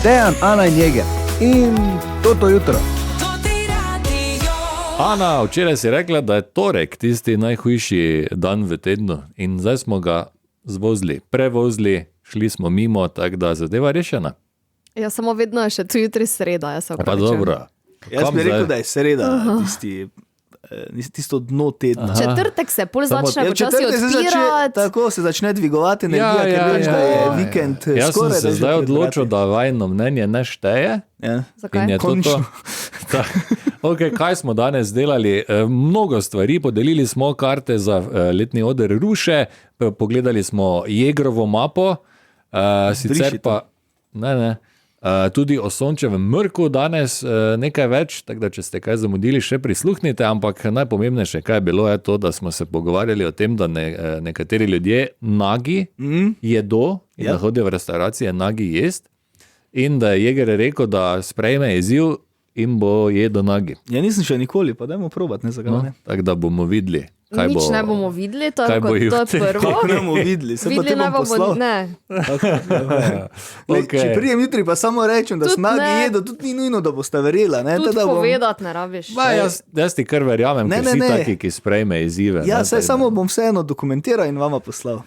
Dejan, Ana in Jeger. In to jutro. Ana, včeraj si rekla, da je torek tisti najhujši dan v tednu in zdaj smo ga prevozili, šli smo mimo, tako da zadeva rešena. Ja, samo vedno je še tu jutri sreda, jaz se opravičujem. Pa dobro. Jaz bi rekel, da je sreda tisto dno tedna. Četrtek se pol začne počasi odpirati. Tako se začne dvigovati energija, ker veš, da je vikend skoraj. Jaz sem se zdaj odločil, da vajno mnenje ne šteje. Ja. Zakaj? Končno. Okay, kaj smo danes delali? Mnogo stvari, podelili smo karte za letni oder Ruše, pogledali smo Jegrovo mapo, sicer pa... Ne. Tudi o sončevem mrku danes nekaj več, tako da če ste kaj zamudili, še prisluhnite, ampak najpomembnejše, kaj je bilo, je to, da smo se pogovarjali o tem, da nekateri ljudje nagi jedo in da hodijo v restauracije nagi jest in da je Jeger rekel, da sprejme izziv in bo jedo nagi. Ja, nisem še nikoli, pa dajmo probati, ne zakaj ne. Tako da bomo videli. Nič ne bomo videli, to je prvo. Kako ne bomo videli, se pa te bom poslal. Ne. Če prijem jutri, pa samo rečem, da snagi jedo, tudi ni nujno, da boste verjela. Tudi povedati ne rabiš. Jaz ti kar verjamem, ker si taki, ki sprejme izzive. Ja, saj samo bom vseeno dokumentiral in vama poslal.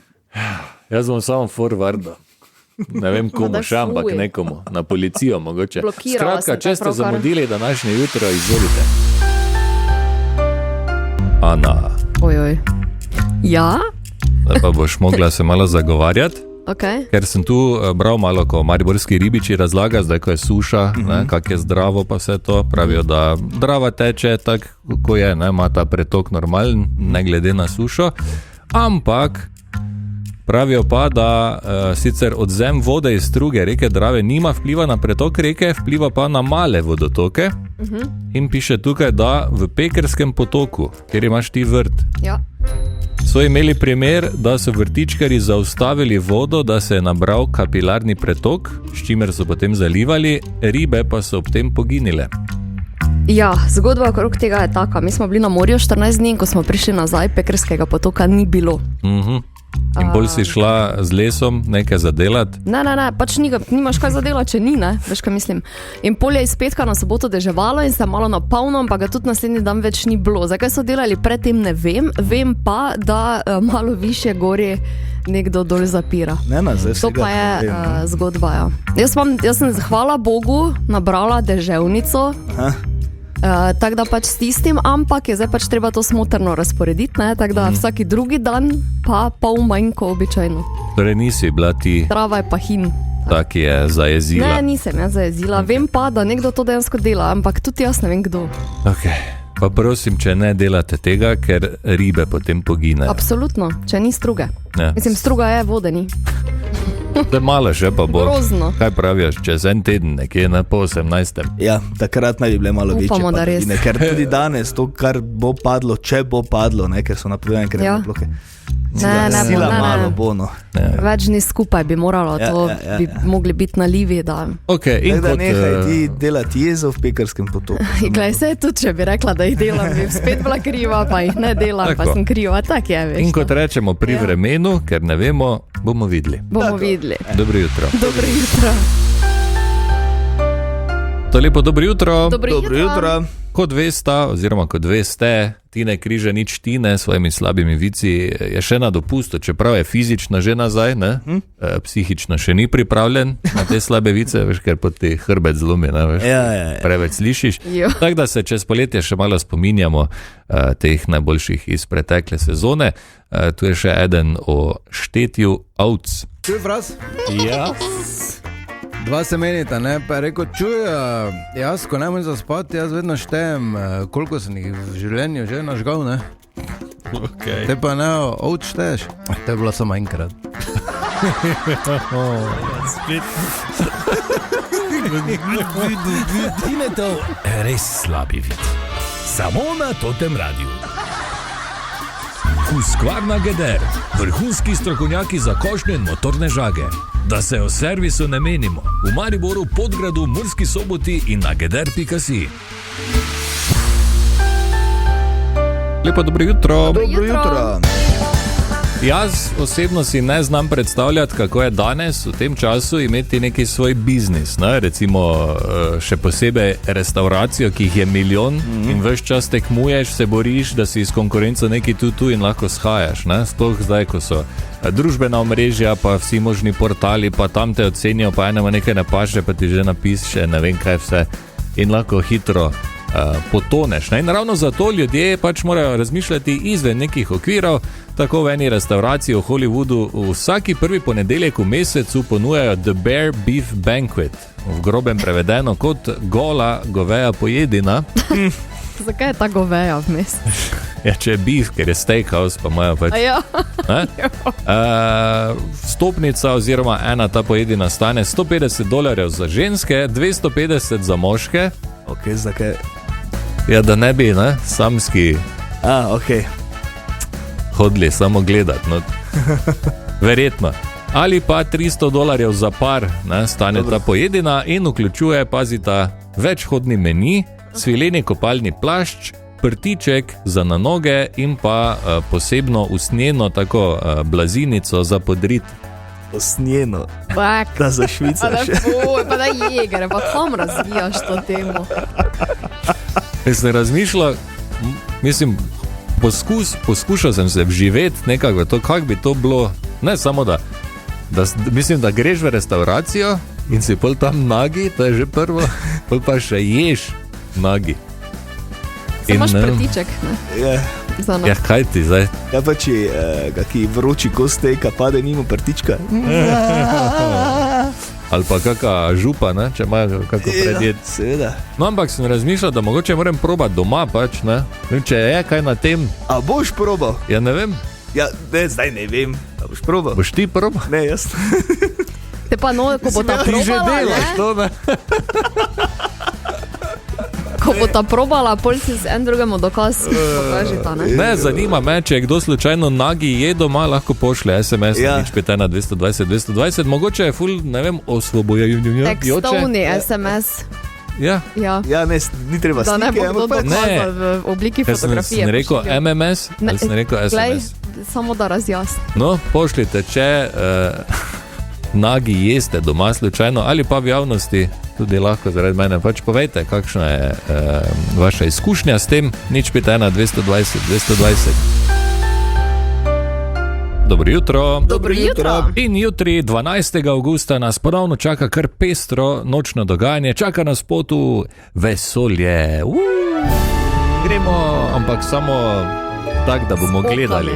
Jaz bom samo forwardo. Ne vem komu še, ampak nekomu. Na policijo mogoče. Skratka, če ste zamudili današnje jutro, izvolite. Ana. Ojoj. Ja? Zdaj pa boš mogla se malo zagovarjati, ker sem tu bral malo, ko mariborski ribiči razlaga, zdaj ko je suša, kak je zdravo pa vse to, pravijo, da Drava teče tako, ko je, ima ta pretok normalen, ne glede na sušo, ampak pravijo pa, da sicer odzem vode iz struge reke Drave nima vpliva na pretok reke, vpliva pa na male vodotoke. In piše tukaj, da v Pekerskem potoku, kjer imaš ti vrt, so imeli primer, da so vrtičkarji zaustavili vodo, da se je nabral kapilarni pretok, s čimer so potem zalivali, ribe pa so ob tem poginile. Ja, zgodba okrog tega je taka. Mi smo bili na morju 14 dni in ko smo prišli nazaj, Pekerskega potoka ni bilo. In bolj si šla z lesom nekaj zadelati? Ne, pač nimaš kaj zadelati, če ni, ne, veš kaj mislim. In pol je iz petka na soboto deževalo in se malo napolno, ampak ga tudi naslednji dan več ni bilo. Zakaj so delali predtem, ne vem. Vem pa, da malo višje gorje nekdo dol zapira. To pa je zgodba, ja. Jaz sem, hvala Bogu, nabrala deževnico. Tako da pač s tistim, ampak je zdaj pač treba to smotrno razporediti, tako da vsaki drugi dan pa pol manj kot običajno. Torej nisi bila ti... Trava je pa hin. Tak je zajezila. Ne, nisem jaz zajezila. Vem pa, da nekdo to dejansko dela, ampak tudi jaz ne vem kdo. Pa prosim, če ne delate tega, ker ribe potem pogine. Absolutno, če ni struge. Ja. Mislim, struga je vodeni. Da malo še pa bo. Grozno. Kaj praviš, čez en teden, nekje na po 18. Ja, takrat naj bi bile malo večje padavine, ker tudi danes to, kar bo padlo, če bo padlo, ker so napovedane kremne plohe. Sila malo bo, no. Več dni skupaj bi moralo, to bi mogli biti nalivi, da... In da nehaj ti delati jezo v Pekerskem potoku. Glej, se tudi, če bi rekla, da jih delam, bi spet bila kriva, pa jih ne delam, pa sem kriva, tak je, veš. In kot rečemo pri vremenu, ker ne vemo, bomo videli. Dobro jutro. Dobro jutro. To lepo dobro jutro. Dobro jutro. Kot veste, Tine Križanič Tine s svojimi slabimi vici je še na dopustu, čeprav je fizično že nazaj, psihično še ni pripravljen na te slabe vice, veš, ker pot ti hrbet zlomi, preveč slišiš. Tako da se čez poletje še malo spominjamo teh najboljših iz pretekle sezone. Tu je še eden o štetju ovc. Čuj, Fras? Ja. Dva se menita, pa je rekel, čuj, jaz, ko ne morem zaspati, jaz vedno štejem, koliko sem jih v življenju že nažgal, Te pa ne, ovc šteješ? To je bilo samo enkrat. Spet. Tine to res slabi vid. Samo na Totem radiju. Husqvarna Geder, vrhunski strokovnjaki za košnjo in motorne žage. Da se o servisu ne menimo, v Mariboru, Podgradu, Murski Soboti in na geder.si. Lepo dobro jutro. Dobro jutro. Jaz osebno si ne znam predstavljati, kako je danes v tem času imeti neki svoj biznis, ne? Recimo še posebej restauracijo, ki jih je milijon in ves čas tekmuješ, se boriš, da si iz konkurenco neki tu in lahko shajaš, ne? Sploh zdaj, ko so družbena omrežja, pa vsi možni portali, pa tam te ocenijo, pa enemu nekaj ne paše, pa ti že napiše, ne vem kaj vse in lahko hitro potoneš. Ne? In ravno zato ljudje pač morajo razmišljati izven nekih okvirov, tako v eni restauraciji v Hollywoodu vsaki prvi ponedeljek v mesecu ponujajo The Bear Beef Banquet, v grobem prevedeno kot gola goveja pojedina. Zakaj je ta goveja vmes? Ja, če je beef, ker je steakhouse, pa imajo pač. Stopnica oziroma ena ta pojedina stane $150 za ženske, 250 za moške. Ok, zakaj? Ja, da ne bi, ne, samski hodili samo gledati, no. Verjetno. Ali pa $300 za par, ne, stane ta pojedina in vključuje, pazita, večhodni meni, svileni kopalni plašč, prtiček za na noge in pa posebno usnjeno tako blazinico za podrit. Usnjeno? Da za švicaš. Pa da jeger, pa kam razvijaš to temo? Jaz sem razmišljal, mislim, poskušal sem se vživeti nekako to, kak bi to bilo, ne samo da mislim, da greš v restauracijo in si pol tam nagi, to je že prvo, pol pa še ješ nagi. Se imaš prtiček, ne? Ja, kaj ti zdaj? Ja, pa če kaki vroči kostejka pade nimo prtička. Ali pa kaka župa, ne? Če imajo kako predjed. Seveda. No, ampak sem razmišljal, da mogoče moram probati doma pač, ne? Če je kaj na tem. A boš probal? Ja, ne vem. Ja, ne, zdaj ne vem. A boš probal? Boš ti probal? Ne, jaz. Te pa no, ko bo ta probala, ti že delaš to, ne? Ko bo ta probala, pol si z en drugemu dokaz pokažita, ne? Ne, zanima me, če je kdo slučajno nagi je doma, lahko pošle SMS, nič 5 220 220, mogoče je ful, ne vem, osvobojajoče. Tekstovni SMS. Ja. Ja, ne, ni treba stike. Da ne bo kdo dokazal v obliki fotografije. Sem rekel MMS, ali sem rekel SMS? Glej, samo da razjasni. No, pošljite, če nagi jeste doma slučajno ali pa v javnosti, tudi lahko zaradi mene, pač povejte, kakšna je vaša izkušnja s tem, nič 5 220 220. Dobro jutro. Dobro jutro. In jutri, 12. avgusta, nas ponovno čaka kar pestro nočno dogajanje, čaka nas pot v vesolje. Gremo, ampak samo tak, da bomo gledali.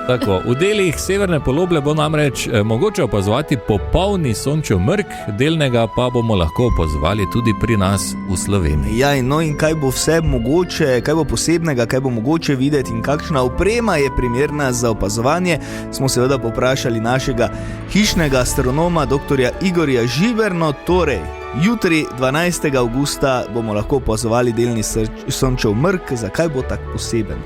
Tako, v delih severne poloble bo namreč mogoče opazovati popolni sončev mrk, delnega pa bomo lahko opazovali tudi pri nas v Sloveniji. Ja, no in kaj bo vse mogoče, kaj bo posebnega, kaj bo mogoče videti in kakšna oprema je primerna za opazovanje, smo seveda poprašali našega hišnega astronoma, doktorja Igorja Žiberno. Torej, jutri, 12. avgusta, bomo lahko opazovali delni sončev mrk. Zakaj bo tak poseben?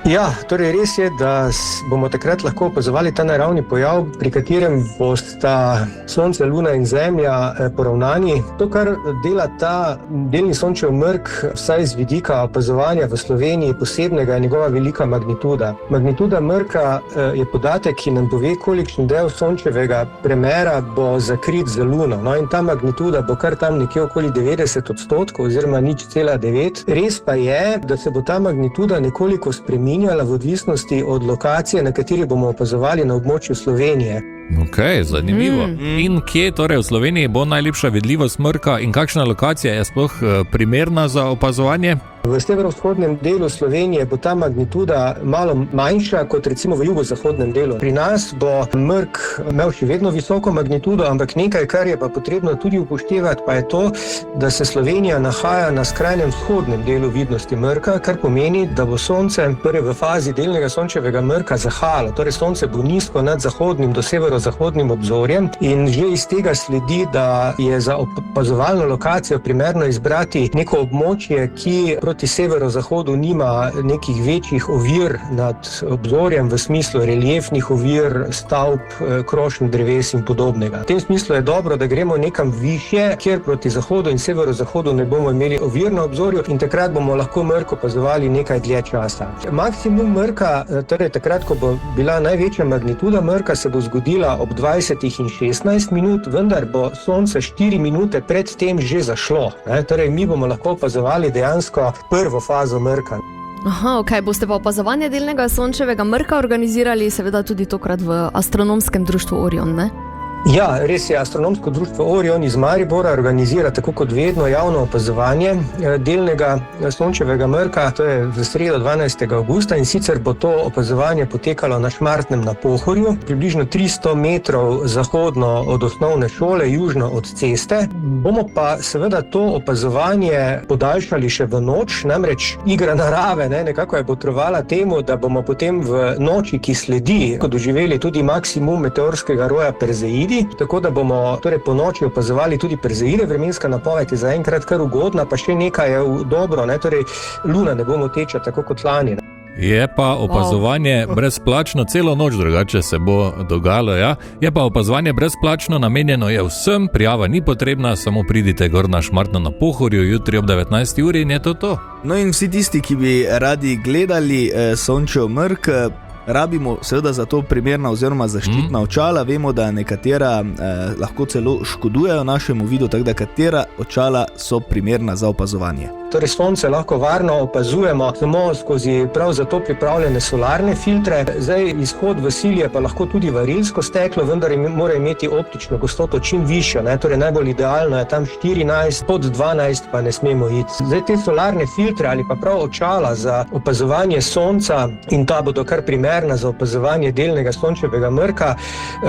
Ja, torej res je, da bomo takrat lahko opazovali ta naravni pojav, pri katerem bosta Sonce, Luna in Zemlja poravnani. To, kar dela ta delni sončev mrk, vsaj z vidika opazovanja v Sloveniji posebnega, je njegova velika magnituda. Magnituda mrka je podatek, ki nam pove, kolikšen del sončevega premera bo zakrit za Luno. No, in ta magnituda bo kar tam nekje okoli 90% oziroma 0,9. Res pa je, da se bo ta magnituda nekoliko spremenila v odvisnosti od lokacije, na kateri bomo opazovali na območju Slovenije. Ok, zanimivo. In kje torej v Sloveniji bo najlepša vidljivost mrka in kakšna lokacija je sploh primerna za opazovanje? V severovzhodnem delu Slovenije bo ta magnituda malo manjša kot recimo v jugozahodnem delu. Pri nas bo mrk imel še vedno visoko magnitudo, ampak nekaj, kar je pa potrebno tudi upoštevati, pa je to, da se Slovenija nahaja na skrajnem vzhodnem delu vidnosti mrka, kar pomeni, da bo Sonce torej v fazi delnega sončevega mrka zahajalo. Torej Sonce bo nizko nad zahodnim do severozahodnim obzorjem in že iz tega sledi, da je za opazovalno lokacijo primerno izbrati neko območje, ki proti severozahodu nima nekih večjih ovir nad obzorjem v smislu reliefnih ovir, stavb, krošnj, dreves in podobnega. V tem smislu je dobro, da gremo nekam višje, kjer proti zahodu in severozahodu ne bomo imeli ovir na obzorju in takrat bomo lahko mrk opazovali nekaj dlje časa. Maksimum mrka, torej takrat, ko bo bila največja magnituda mrka, se bo zgodila ob 20 in 16 minut, vendar bo sonce 4 minute pred tem že zašlo. Torej, mi bomo lahko opazovali dejansko prvo fazo mrka. Aha, ok, boste pa opazovanje delnega sončevega mrka organizirali seveda tudi tokrat v astronomskem društvu Orion, ne? Ja, res je, astronomsko društvo Orion iz Maribora organizira tako kot vedno javno opazovanje delnega sončevega mrka, to je v sredo 12. avgusta in sicer bo to opazovanje potekalo na Šmartnem na Pohorju, približno 300 metrov zahodno od osnovne šole, južno od ceste. Bomo pa seveda to opazovanje podaljšali še v noč, namreč igra narave nekako je botrovala temu, da bomo potem v noči, ki sledi, doživeli tudi maksimum meteorskega roja Perzeidi, tako da bomo torej po noči opazovali tudi Perzeide. Vremenska napoved je zaenkrat kar ugodna, pa še nekaj je dobro, torej luna ne bo moteča tako kot lani. Je pa opazovanje brezplačno, celo noč drugače se bo dogajalo, ja. Je pa opazovanje brezplačno, namenjeno je vsem, prijava ni potrebna, samo pridite gor na Šmartno na Pohorju jutri ob 19. uri in je to. No in vsi tisti, ki bi radi gledali sončev mrk, rabimo seveda za to primerna oziroma zaščitna očala. Vemo, da nekatera lahko celo škodujejo našemu vidu, tako da katera očala so primerna za opazovanje. Torej sonce lahko varno opazujemo samo skozi prav za to pripravljene solarne filtre. Zdaj izhod v cilj je pa lahko tudi varilsko steklo, vendar mora imeti optično gostoto čim višjo, torej najbolj idealno je tam 14, pod 12 pa ne smemo iti. Zdaj te solarne filtre ali pa prav očala za opazovanje sonca, in ta bodo kar primerna za opazovanje delnega sončevega mrka,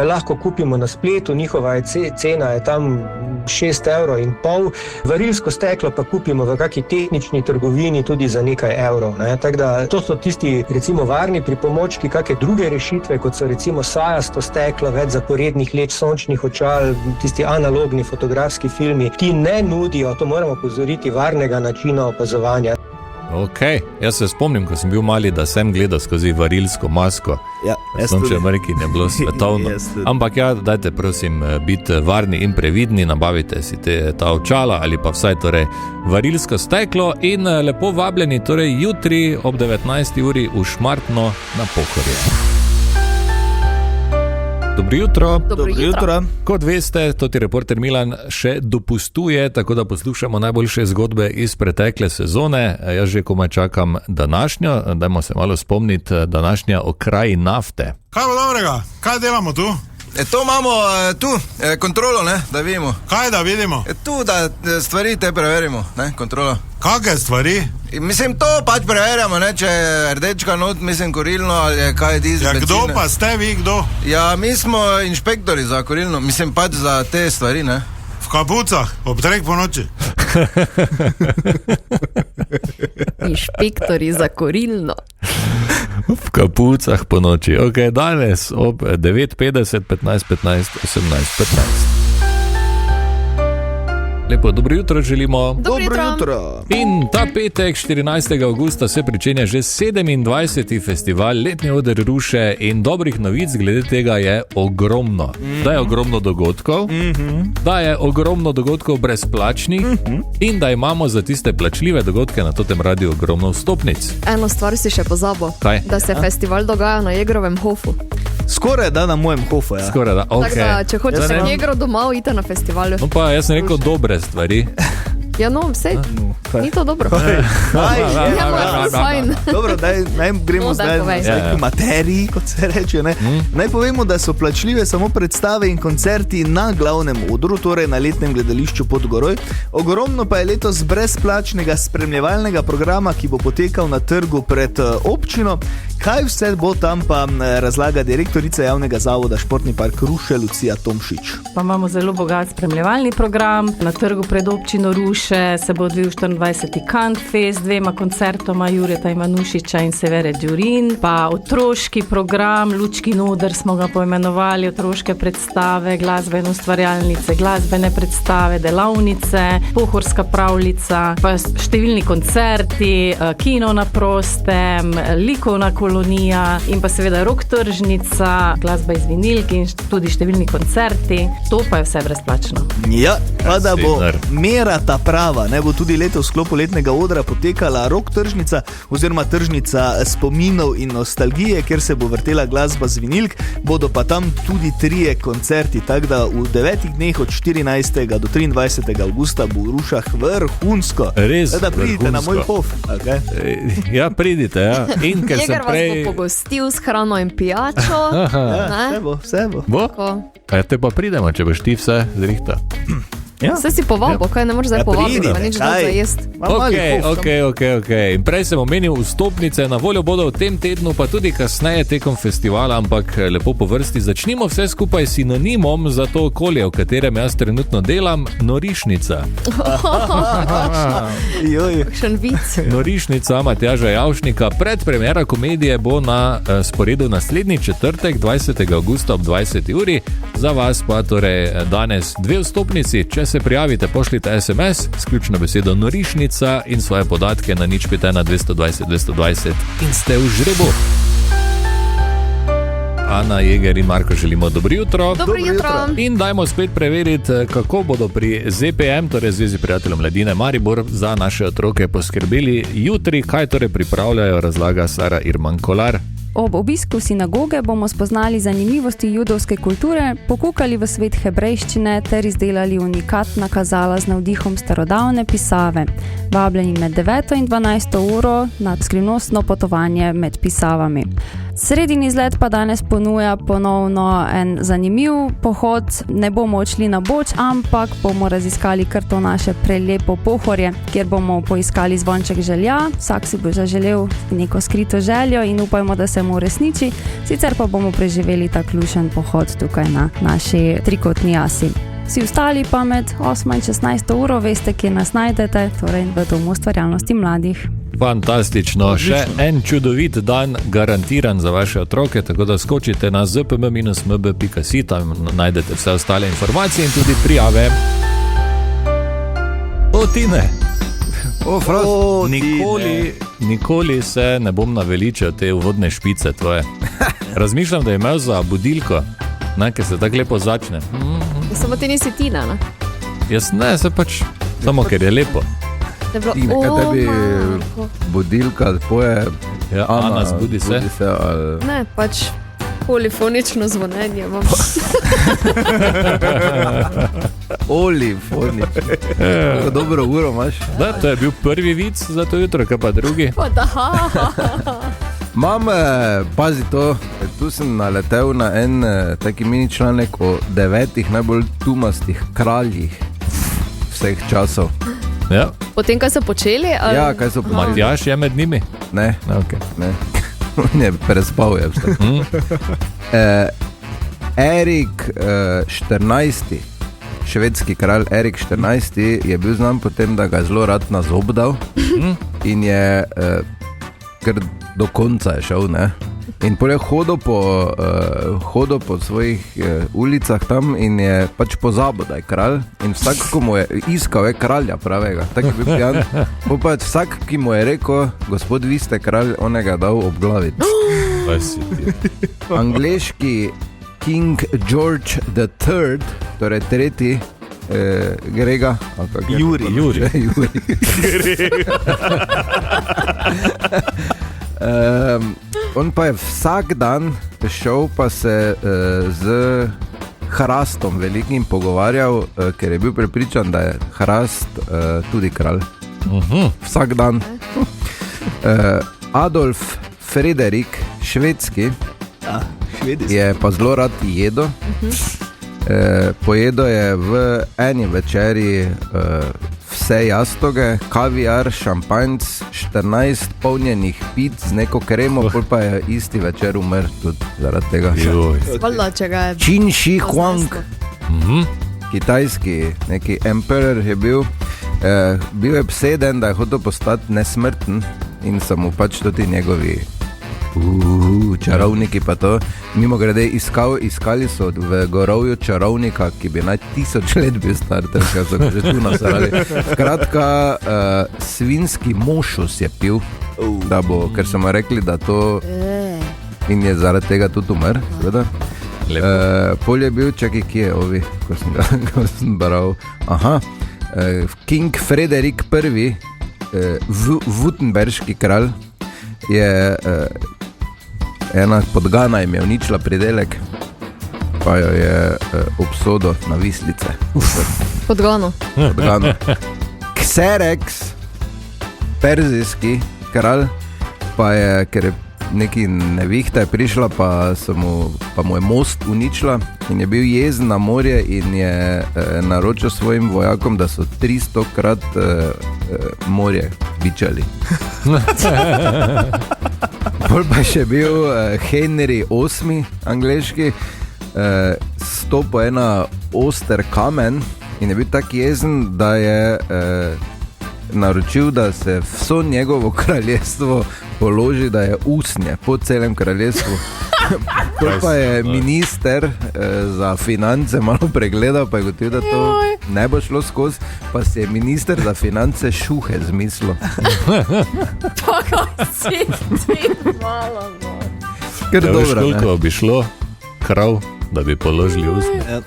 lahko kupimo na spletu, njihova cena je tam 6,5 €. Varilsko steklo pa kupimo v kaki tehnični trgovini tudi za nekaj evrov. Tako da to so tisti recimo varni pripomočki, kakšne druge rešitve, kot so recimo sajasto steklo, več zaporednih leč sončnih očal, tisti analogni fotografski filmi, ki ne nudijo, to moramo opozoriti, varnega načina opazovanja. Ok, jaz se spomnim, ko sem bil mali, da sem gledal skozi varilsko masko. Ja, sončev mrki ne bilo svetovno. Ampak ja, dajte prosim biti varni in previdni, nabavite si ta očala ali pa vsaj torej varilsko steklo in lepo vabljeni torej jutri ob 19. uri v Šmartno na Pohorje. Dobro jutro. Dobro jutro. Kot veste, to ti reporter Milan še dopustuje, tako da poslušamo najboljše zgodbe iz pretekle sezone. Jaz že komaj čakam današnjo, dajmo se malo spomniti, današnja o kraji nafte. Kaj bo dobrega? Kaj delamo tu? To imamo tu, kontrolo, da vidimo. Kaj da vidimo? Tu, da stvari te preverimo, kontrolo. Kakve stvari? Mislim, to pač preverjamo, če je rdečka not, mislim, kurilno ali je kaj dizel. Ja, kdo pa ste vi, kdo? Ja, mi smo inšpektori za kurilno, mislim pač za te stvari, V kapucah, ob 3 po noči. Inšpektori za kurilno. V kapucah po noči. Ok, danes ob 9:50, 15:15, 18:15. Lepo, dobro jutro želimo. Dobro jutro. In ta petek, 14. avgusta, se pričenja že 27. festival Letni oder Ruše in dobrih novic glede tega je ogromno. Da je ogromno dogodkov, da je ogromno dogodkov brezplačnih in da imamo za tiste plačljive dogodke na totem radiju ogromno vstopnic. Eno stvar si še pozabil. Kaj? Da se festival dogaja na Jegrovem hofu. Skoraj da na mojem hofu, ja. Skoraj da, ok. Tako da, če hočeš v Jegrov domov, idite na festivalu. No pa jaz sem rekel dobre stvari. Ja, no, vse, ni to dobro. Dobro, naj gremo zdaj k materiji, kot se reče. Naj povemo, da so plačljive samo predstave in koncerti na glavnem odru, torej na letnem gledališču Podgoroj. Ogromno pa je letos brezplačnega spremljevalnega programa, ki bo potekal na trgu pred občino. Kaj vse bo tam, pa razlaga direktorica javnega zavoda Športni park Ruše, Lucija Tomšič. Pa imamo zelo bogat spremljevalni program. Na trgu pred občino Ruše se bo odvil 24. Kantfest, 2 koncertoma Jureta Ivanušiča in Severe Đurin, pa otroški program, Lučki Noder smo ga poimenovali, otroške predstave, glasbene ustvarjalnice, glasbene predstave, delavnice, pohorska pravljica, pa številni koncerti, kino na prostem, likovna kolonija in pa seveda rock tržnica, glasba iz vinilk in tudi številni koncerti. To pa je vse brezplačno. Ja, pa da bo mera ta prava, ne bo tudi letos v sklopu letnega odra potekala rock tržnica oziroma tržnica spominov in nostalgije, kjer se bo vrtela glasba z vinilk, bodo pa tam tudi 3 koncerti, tako da v 9 dneh od 14. do 23. avgusta bo v Rušah vrhunsko. Res da pridite vrhunsko. na moj pov. Okay? Ja, pridite, ja. In ker sem Jeger vas bo pogostil s hrano in pijačo. Ja, vse bo. Bo? Kaj te pa pridemo, če boš ti vse zrihta? Ja. Vse si povabil, kaj ne moreš zdaj povabiti, pa nič da zajest. Ok. In prej sem omenil vstopnice, na voljo bodo v tem tednu, pa tudi kasneje tekom festivala, ampak lepo po vrsti. Začnimo vse skupaj s sinonimom za to okolje, v katerem jaz trenutno delam, norišnica. Kakšen vic. Norišnica Matjaža Javšnika. Predpremiera komedije bo na sporedu naslednji četrtek, 20. avgusta ob 20. uri. Za vas pa torej danes 2 vstopnici. Če se prijavite, pošljite SMS s ključno besedo norišnica in svoje podatke na 051 220 220 in ste v žrebu. Ana, Jeger in Marko želimo dobro jutro. Dobro jutro. In dajmo spet preveriti, kako bodo pri ZPM, torej Zvezi prijateljev mladine Maribor, za naše otroke poskrbeli jutri. Kaj torej pripravljajo, razlaga Sara Irman Kolar. Ob obisku sinagoge bomo spoznali zanimivosti judovske kulture, pokukali v svet hebrejščine ter izdelali unikatna kazala z navdihom starodavne pisave. Vabljeni med 9. in 12. uro na skrivnostno potovanje med pisavami. Sredin izlet pa danes ponuja ponovno en zanimiv pohod. Ne bomo odšli na Boč, ampak bomo raziskali kar to naše prelepo Pohorje, kjer bomo poiskali zvonček želja. Vsak si bo zaželel neko skrito željo in upajmo, da se mu uresniči. Sicer pa bomo preživeli ta ključen pohod tukaj na naši trikotni asi. Vsi ostali pa med 8. in 16. uro veste, kje nas najdete, torej v Domu ustvarjalnosti mladih. Fantastično, še en čudovit dan garantiran za vaše otroke, tako da skočite na zpm-mb.si, tam najdete vse ostale informacije in tudi prijave. Tine! Nikoli se ne bom naveličal te uvodne špice tvoje. Razmišljam, da je imel za budilko, ker se tako lepo začne. Samo ti nisi Tina, ne? Jaz ne, se pač, samo ker je lepo. Tine, kaj tebi budilka poje? Ja, Ana, zbudi se. Ali... Ne, pač polifonično zvonenje imam. Polifonično. Dobro uro imaš. Da, to je bil prvi vic za to jutro, kaj pa drugi? Mam, pazi to, tu sem naletel na en taki mini članek o 9 najbolj tumastih kraljih vseh časov. Ja. Potem, kaj so počeli? Ali... Ja, kaj so počeli. Matjaž je med njimi? Ne, okay. Ne. Ne, prespal je vse. Erik 14. Švedski kralj Erik 14. je bil znan potem, da ga je zelo rad nazobdal in je kar do konca je šel, ne? In potem je hodil po svojih ulicah tam in je pač pozabil, da je kralj. In vsak, ko mu je iskal, je kralja pravega. Tak je bil pijan. Pač vsak, ki mu je rekel, gospod, vi ste kralj, onega dal obglaviti. Angleški King George III, torej 3. Grega. Juri. On pa je vsak dan šel pa se z Hrastom velikim pogovarjal, ker je bil prepričan, da je Hrast tudi kralj. Vsak dan. Adolf Frederik, švedski, je pa zelo rad jedo. Pojedo je v eni večeri vse jastoge, kaviar, šampanjc, 14 polnjenih pic z neko kremo, pol pa je isti večer umrl tudi zaradi tega. Qin Shi Huang, kitajski neki emperor je bil. bil je obseden, da je hotel postati nesmrten in so mu pač tudi njegovi čarovniki pa to. Mimo grede iskali so v gorovju čarovnika, ki bi naj 1000 let bil star, tako so ga že tu nasrali. Skratka, svinski mošus je pil, da bo, ker so mu rekli, da to in je zaradi tega tudi umr, seveda. Pol je bil, čakaj, kje je ovi, ko sem bral. Aha, King Frederik I, Württemberški kralj, je ena podgana jim je uničila pridelek, pa jo je obsodil na vislice. Podgano. Xerxes, perzijski kralj, pa je, ker je neki nevihta je prišla, pa mu je most uničila in je bil jezen na morje in je naročil svojim vojakom, da so 300-krat morje bičali. Pol pa še bil Henry VIII, angleški, stopil ena oster kamen in je bil tak jezen, da je naročil, da se vso njegovo kraljestvo položi, da je usnje po celem kraljestvu. Pol pa je minister za finance malo pregledal, pa je gotovil, da to ne bo šlo skozi, pa si je minister za finance šuhe zmislil. Tako si ti malo. Ker dobro, ne? Koliko bi šlo krav, da bi položili usnje?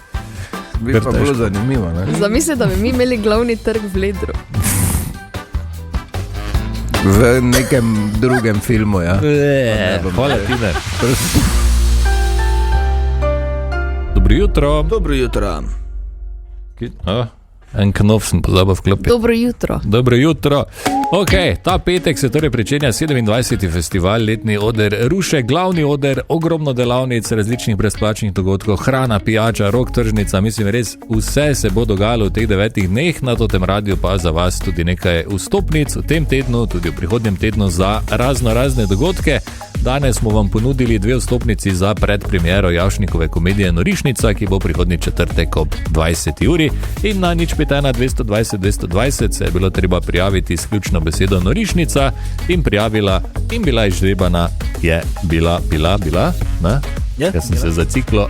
Bi pa bilo zanimivo, ne? Zamisli, da bi mi imeli glavni trg v Ledru. V nekem drugem filmu, ja. Hvala, Tine. Dobro jutro. Dobro jutro. En knov sem pozabil vklopiti. Dobro jutro. Dobro jutro. Ok, ta petek se torej pričenja 27. festival Letni oder Ruše, glavni oder, ogromno delavnic, različnih brezplačnih dogodkov, hrana, pijača, rock tržnica, mislim res vse se bo dogajalo v teh 9 dneh, na Totem radiju pa za vas tudi nekaj vstopnic v tem tednu, tudi v prihodnjem tednu za razne dogodke. Danes smo vam ponudili 2 vstopnici za predpremiero Javšnikove komedije Norišnica, ki bo prihodnji četrtek ob 20. uri in na 051 220 220 se je bilo treba prijaviti s ključno besedo Norišnica in prijavila in bila izžrebana je bila, ne? Jaz sem se zaciklo.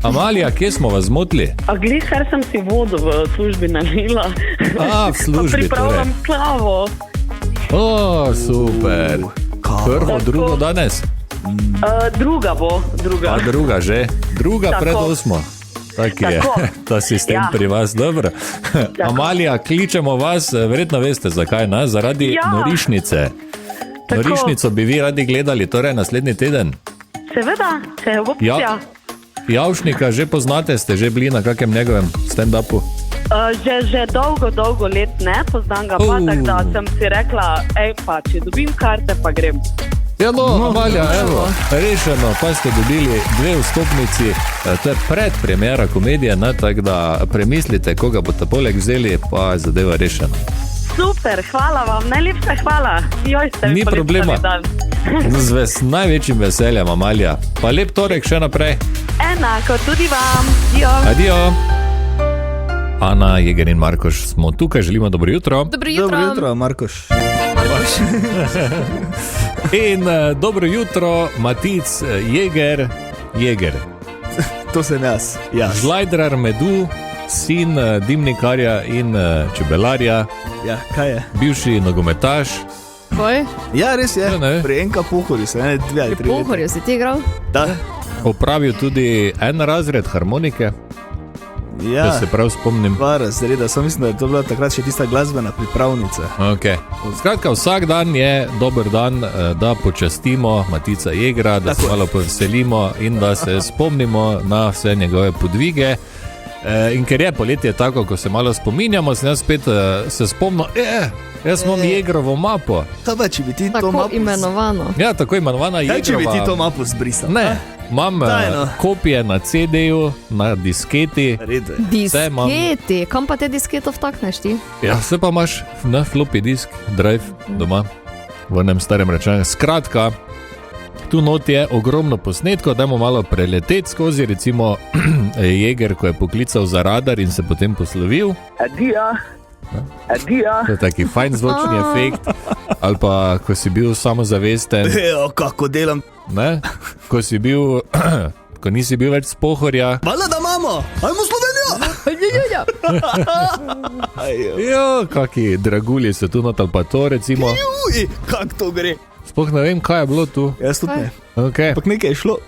Amalija, kje smo vas zmotili? A glih, kar sem si vodo v službi nalila. V službi, pa pripravljam klavo. O, super. Prvo, drugo danes? Druga bo, druga. A druga že? Druga Tako. pred 8. Tak je, ta sistem pri vas, dobro. Amalija, kličemo vas, verjetno veste zakaj, ne? Zaradi Norišnice. Tako. Norišnico bi vi radi gledali, torej naslednji teden. Seveda, se bo ja. Javšnika že poznate, ste že bili na kakem njegovem stand-upu? Že dolgo let ne, poznam ga pa, tako da sem si rekla, pa če dobim karte, pa grem. Ja, Amalija, evo, rešeno, pa ste dobili 2 vstopnici, to je predpremiera komedije, tako da premislite, koga boste poleg vzeli, pa je zadeva rešena. Super, hvala vam, najlepša hvala. Ni problema. Z največjim veseljem, Amalija. Pa lep torek še naprej. Enako tudi vam. Adijo. Ana, Jeger in Markoš smo tukaj, želimo dobro jutro. Dobro jutro. Dobro jutro, Markoš. In dobro jutro, Matic, Jeger. To sem jaz. Žlajdrar Medu, sin dimnikarja in čebelarja. Ja, kaj je? Bivši nogometaš. Kaj? Ja, res je. Pri Enka Pohorju se 2 ali 3 Pri Pohorju si ti igral? Da. Opravil tudi en razred harmonike. Ja, da se prav spomnim. 2 razreda, samo mislim, da je to bila takrat še tista glasbena pripravnica. Okay. Skratka, vsak dan je dober dan, da počastimo Matica Jegra, da se malo poveselimo in da se spomnimo na vse njegove podvige. In ker je poletje tako, ko se malo spominjamo, sem jaz spet se spomnil, jaz imam Jegrovo mapo. Pa, če bi ti tako to mapo... imenovano. Ja, tako imenovana Jegrova. Če bi ti to mapo zbrisal. Ne. Imam kopije na CD-ju, na disketi. Disketi? Kam pa te disketo vtakneš ti? Ja, vse pa imaš na floppy disk, drive doma, v enem starem računalniku. Skratka, tu not je ogromno posnetkov, dajmo malo preleteti skozi, recimo Jeger, ko je poklical za radar in se potem poslovil. Adija. To je taki fajn zvočni efekt. Ali pa, ko si bil samozavesten. Kako delam. Ne? Ko si bil, ko nisi bil več s Pohorja. Hvala, da imamo, ajmo Slovenijo! Jo, kaki dragulji so tu not, ali pa to recimo. Kak to gre? Sploh ne vem, kaj je bilo tu. Jaz tudi ne. Okay. Pak nekaj je šlo.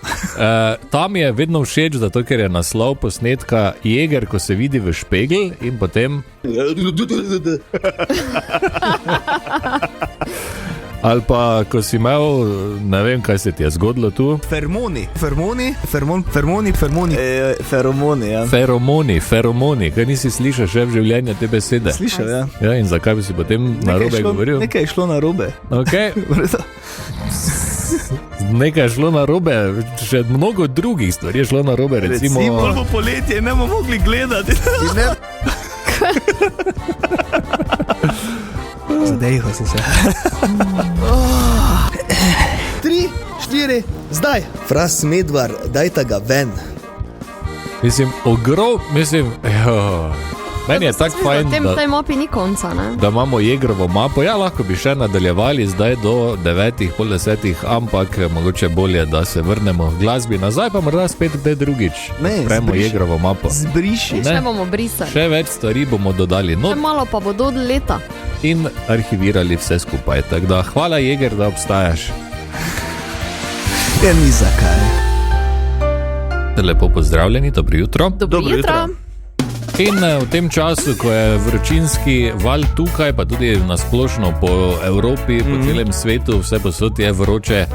Tam je vedno všeč, zato ker je naslov posnetka Jeger, ko se vidi v špegel in potem... Ali pa, ko si imel, ne vem, kaj se ti je zgodilo tu. Feromoni, ja. Feromoni, kaj nisi slišal še v življenju te besede? Slišal, ja. Ja, in zakaj bi si potem narobe govoril? Nekaj je šlo narobe. Okay. Nekaj je šlo narobe, še mnogo drugih stvari je šlo narobe, recimo bo poletje, ne bomo mogli gledati. Zadejho si se. 3, 4, zdaj. Fras Medvar, dajta ga ven. Mislim, meni je tak fajn, v tej mapi ni konca, ne? Da imamo Jegrovo mapo. Ja, lahko bi še nadaljevali zdaj do 9, pol 10, ampak mogoče bolje, da se vrnemo v glasbi nazaj, pa morda spet kdaj drugič. Spremo Jegrovo mapo. Zbriši. Še bomo brisali. Še več stvari bomo dodali. Še malo pa bo do leta. In arhivirali vse skupaj. Tako da hvala, Jeger, da obstajaš. Ja, ni zakaj. Lepo pozdravljeni, dobro jutro. Dobro jutro. In v tem času, ko je vročinski val tukaj, pa tudi nasplošno po Evropi, po celem svetu, vse posod je vroče,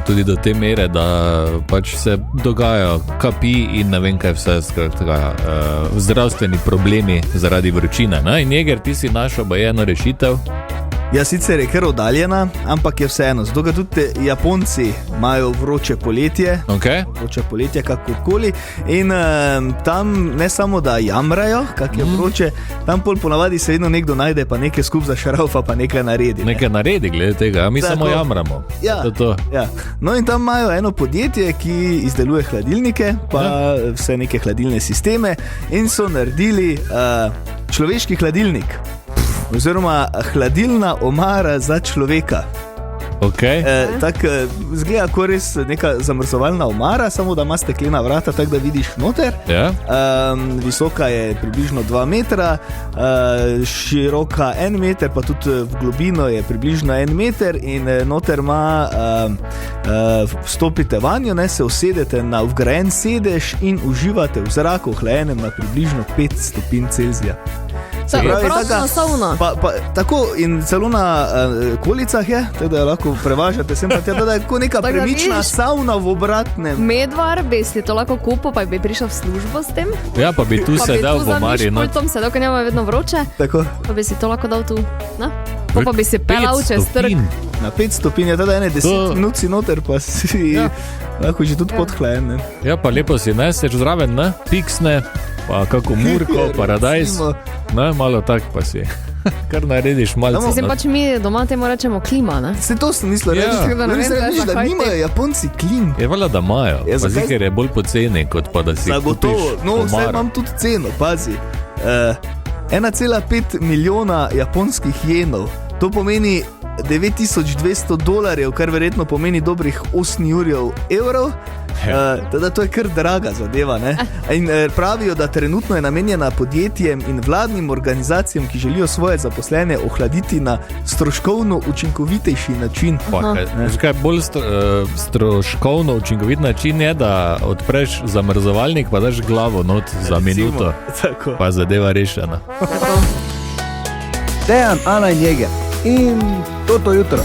tudi do te mere, da pač se dogajajo kapi in ne vem kaj vse, zdravstveni problemi zaradi vročine. Ne? In Jeger, ti si našel eno rešitev. Ja, sicer je kar oddaljena, ampak je vseeno. Zato ga tudi Japonci imajo vroče poletje. Vroče poletje, kakorkoli. In tam ne samo, da jamrajo, kak je vroče, tam ponavadi se vedno nekdo najde, pa nekaj skup za šaraufa, pa nekaj naredi. Nekaj naredi, glede tega, mi samo jamramo. Ja, ja. No in tam imajo eno podjetje, ki izdeluje hladilnike, pa vse neke hladilne sisteme in so naredili človeški hladilnik. Oziroma hladilna omara za človeka. Zgleda kot res neka zamrzovalna omara, samo da ima steklena vrata, tako da vidiš noter. Visoka je približno 2 metra, široka 1 meter, pa tudi v globino je približno 1 meter in noter ima, vstopite vanjo, se usedete na vgrajen sedež in uživate v zraku hlajenem na približno 5 stopinj Celzija. Pravno savna. Tako in celo na kolicah je, tako da lahko prevažate sem pa tja, da je kot neka premična savna v obratnem. Medvar, bi si to lahko kupil, pa bi prišel v službo s tem. Ja, pa bi tu sedel v omari. Pa bi tu za mišpultom sedel, ker njima je vedno vroče. Tako. Pa bi si to lahko dal tu. Pa bi si pelal čez trg. Na 5 stopinj je tada 10 minut si noter, pa si lahko že tudi podhlajen. Ja, pa lepo si neseš zraven, piksne. Pa kako murko, paradajz, malo tak pa si. Kar narediš malce. Mislim, pač mi doma temu rečemo klima, ne? Se to sem mislil reči, da nimajo Japonci klim. Je vala, da imajo, pa ker je bolj poceni, kot pa da si zagotovo. No, vse imam tudi ceno, pazi. 1,5 milijona japonskih jenov, to pomeni $9,200, kar verjetno pomeni dobrih 8 evrov. Teda to je kar draga zadeva, ne? In pravijo, da trenutno je namenjena podjetjem in vladnim organizacijam, ki želijo svoje zaposlene ohladiti na stroškovno učinkovitejši način. Kaj bolj stroškovno učinkovit način je, da odpreš zamrzovalnik, pa daš glavo not za minuto, pa zadeva rešena. Dejan, Ana in Jeger in toto jutro.